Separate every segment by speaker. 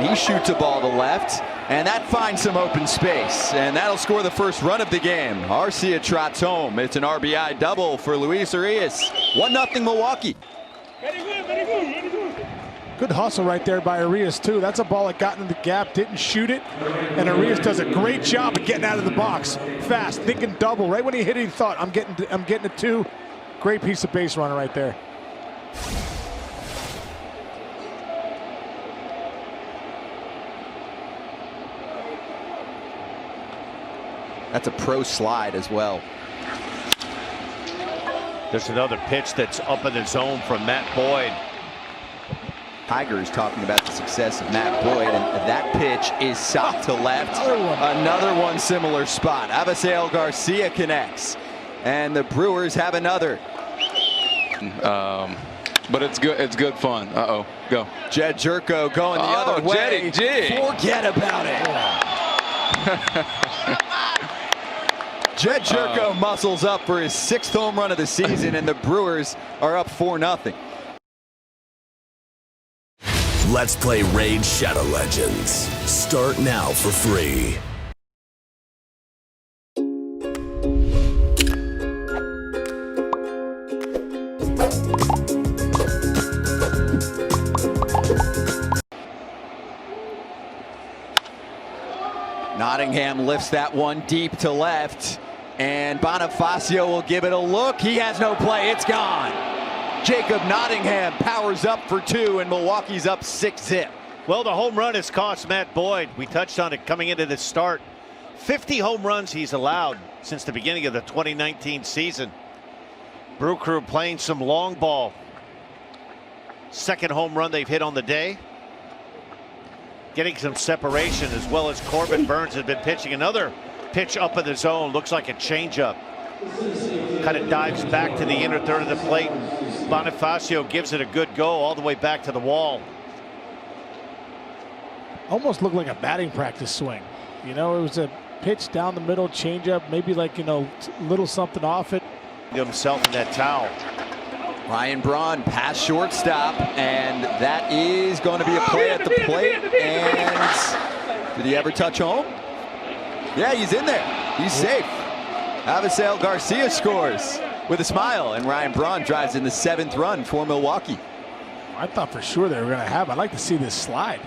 Speaker 1: and he shoots a ball to left, and that finds some open space, and that'll score the first run of the game. Arcia trots home. It's an RBI double for Luis Urias. 1-0 Milwaukee.
Speaker 2: Very good, very good, very good.
Speaker 3: Good hustle right there by Urias, too. That's a ball that got into the gap, didn't shoot it. And Urias does a great job of getting out of the box. Fast, thinking double. Right when he hit it, he thought, I'm getting a two. Great piece of base runner right there.
Speaker 1: That's a pro slide as well.
Speaker 4: There's another pitch that's up in the zone from Matt Boyd.
Speaker 1: Tiger is talking about the success of Matt Boyd, and that pitch is socked to left. Another one similar spot. Avisail Garcia connects, and the Brewers have another.
Speaker 5: But it's good. It's good fun. Go.
Speaker 1: Jed Jerko going the other way.
Speaker 5: Jetty.
Speaker 1: Forget about it. Jed Jerko muscles up for his 6th home run of the season, and the Brewers are up 4-0.
Speaker 6: Let's play Raid Shadow Legends. Start now for free.
Speaker 1: Nottingham lifts that one deep to left, and Bonifacio will give it a look. He has no play. It's gone. Jacob Nottingham powers up for 2, and Milwaukee's up 6-0.
Speaker 4: Well, the home run has cost Matt Boyd. We touched on it coming into this start. 50 home runs he's allowed since the beginning of the 2019 season. Brew Crew playing some long ball. 2nd home run they've hit on the day. Getting some separation, as well as Corbin Burns has been pitching another pitch up in the zone. Looks like a changeup. Kind of dives back to the inner third of the plate. Bonifacio gives it a good go all the way back to the wall.
Speaker 3: Almost looked like a batting practice swing. You know, it was a pitch down the middle, changeup, maybe like, you know, little something off it.
Speaker 4: Himself in that towel.
Speaker 1: Ryan Braun past shortstop, and that is going to be a play at the plate. And did he ever touch home? Yeah, he's in there. He's safe. Avisail Garcia scores with a smile, and Ryan Braun drives in the 7th run for Milwaukee.
Speaker 3: I thought for sure they were going to have. I'd like to see this slide.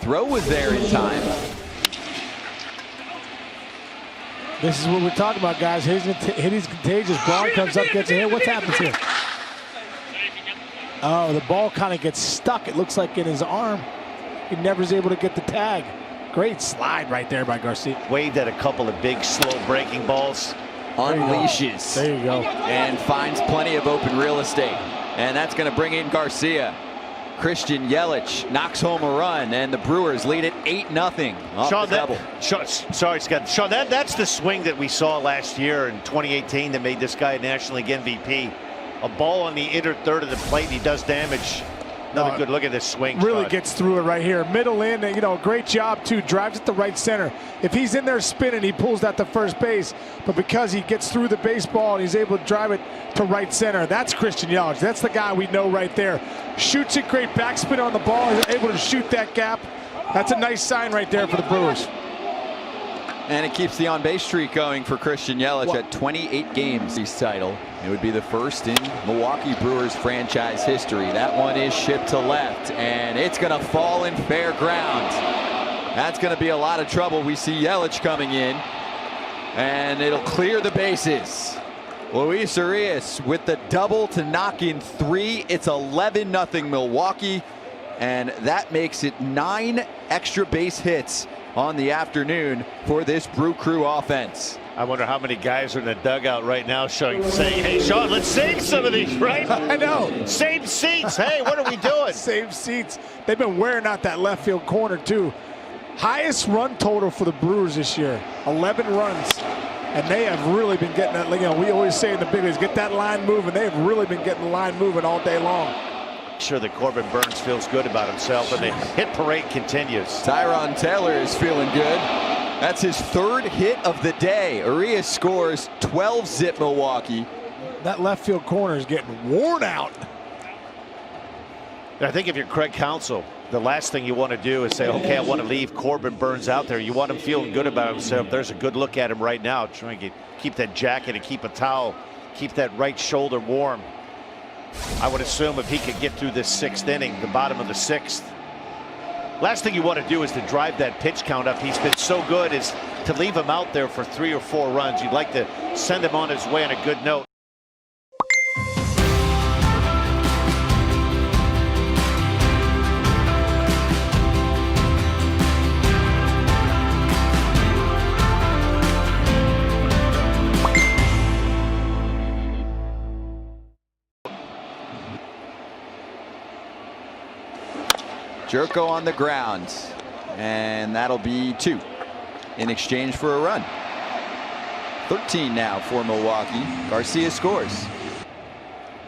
Speaker 1: Throw was there in time.
Speaker 3: This is what we're talking about, guys. Hitting's contagious. Braun comes up, gets a hit. What's happened here? Oh, the ball kind of gets stuck. It looks like in his arm. He never is able to get the tag. Great slide right there by Garcia.
Speaker 4: Waved at a couple of big, slow breaking balls.
Speaker 1: Unleashes.
Speaker 3: There you go.
Speaker 1: And finds plenty of open real estate. And that's going to bring in Garcia. Christian Yelich knocks home a run, and the Brewers lead it 8-0 off the double.
Speaker 4: Sorry, Scott. Sean, that's the swing that we saw last year in 2018 that made this guy a National League MVP. A ball on the inner third of the plate, and he does damage. Another good look at this swing.
Speaker 3: Really
Speaker 4: Scott.
Speaker 3: gets through it right here. Middle in, you know, great job too. Drives it to right center. If he's in there spinning, he pulls that to first base. But because he gets through the baseball and he's able to drive it to right center, that's Christian Yelich. That's the guy we know right there. Shoots it, great backspin on the ball. He's able to shoot that gap. That's a nice sign right there for the Brewers.
Speaker 1: And it keeps the on-base streak going for Christian Yelich at 28 games. East title. It would be the first in Milwaukee Brewers franchise history. That one is shipped to left, and it's going to fall in fair ground. That's going to be a lot of trouble. We see Yelich coming in, and it'll clear the bases. Luis Urias with the double to knock in 3. It's 11-0 Milwaukee, and that makes it 9 extra base hits on the afternoon for this Brew Crew offense.
Speaker 4: I wonder how many guys are in the dugout right now saying, hey, Sean, let's save some of these, right?
Speaker 3: I know.
Speaker 4: Save seats. Hey, what are we doing?
Speaker 3: Save seats. They've been wearing out that left field corner, too. Highest run total for the Brewers this year, 11 runs. And they have really been getting that, you know, we always say in the big leagues, get that line moving. They have really been getting the line moving all day long.
Speaker 4: Sure that Corbin Burns feels good about himself, and the hit parade continues.
Speaker 1: Tyron Taylor is feeling good. That's his 3rd hit of the day. Urias scores 12-zip Milwaukee.
Speaker 3: That left field corner is getting worn out.
Speaker 4: I think if you're Craig Counsell, the last thing you want to do is say, okay, I want to leave Corbin Burnes out there. You want him feeling good about himself. There's a good look at him right now, trying to keep that jacket and keep a towel, keep that right shoulder warm. I would assume if he could get through this 6th inning, the bottom of the 6th. Last thing you want to do is to drive that pitch count up. He's been so good is to leave him out there for 3 or 4 runs. You'd like to send him on his way on a good note.
Speaker 1: Jerko on the ground, and that'll be 2 in exchange for a run. 13 now for Milwaukee. Garcia scores.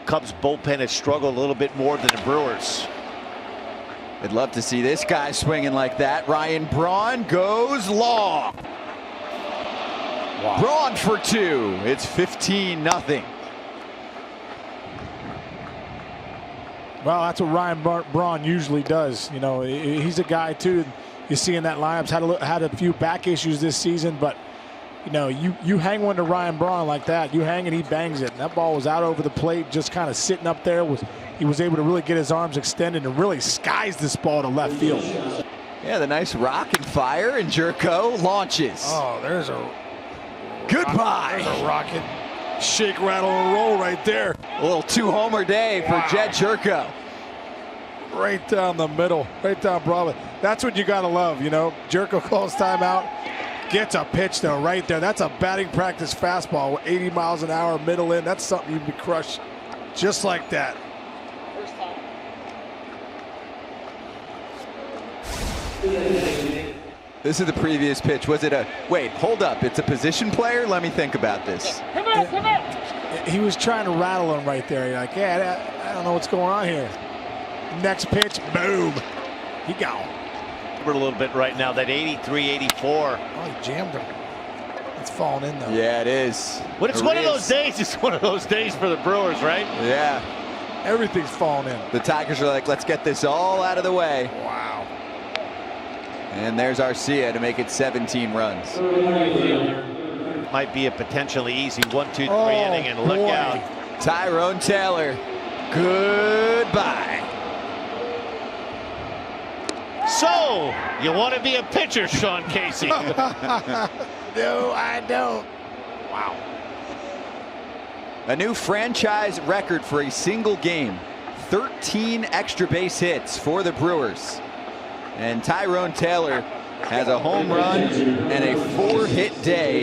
Speaker 4: Cubs bullpen has struggled a little bit more than the Brewers.
Speaker 1: I'd love to see this guy swinging like that. Ryan Braun goes long. Wow. Braun for 2. It's 15-0.
Speaker 3: Well, that's what Ryan Braun usually does. You know, he's a guy too. You see in that lineup's had a few back issues this season, but you know, you hang one to Ryan Braun like that, you hang and he bangs it. And that ball was out over the plate, just kind of sitting up there. He was able to really get his arms extended and really skies this ball to left field.
Speaker 1: Yeah, the nice rock and fire, and Jerko launches.
Speaker 3: Oh, there's a
Speaker 1: goodbye.
Speaker 3: There's a rocket. Shake, rattle, and roll right there.
Speaker 1: A little 2-homer day for Jed Jerko.
Speaker 3: Right down the middle, right down Broadway. That's what you got to love, you know. Jerko calls timeout, gets a pitch though right there. That's a batting practice fastball, 80 miles an hour, middle in. That's something you can crush just like that.
Speaker 1: This is the previous pitch. Was it a, wait, hold up. It's a position player? Let me think about this.
Speaker 2: Come on.
Speaker 3: He was trying to rattle him right there. You're like, yeah, I don't know what's going on here. Next pitch, boom. He gone.
Speaker 4: A little bit right now, that 83, 84.
Speaker 3: Oh, he jammed him. It's falling in though.
Speaker 1: Yeah, it is.
Speaker 4: But it's one of those days. It's one of those days for the Brewers, right?
Speaker 1: Yeah.
Speaker 3: Everything's falling in.
Speaker 1: The Tigers are like, let's get this all out of the way.
Speaker 3: Wow.
Speaker 1: And there's Arcia to make it 17 runs.
Speaker 4: Might be a potentially easy 1-2-3 inning, and look out.
Speaker 1: Tyrone Taylor, goodbye.
Speaker 4: So, you want to be a pitcher, Sean Casey?
Speaker 3: No, I don't. Wow.
Speaker 1: A new franchise record for a single game. 13 extra base hits for the Brewers. And Tyrone Taylor has a home run and a 4-hit day.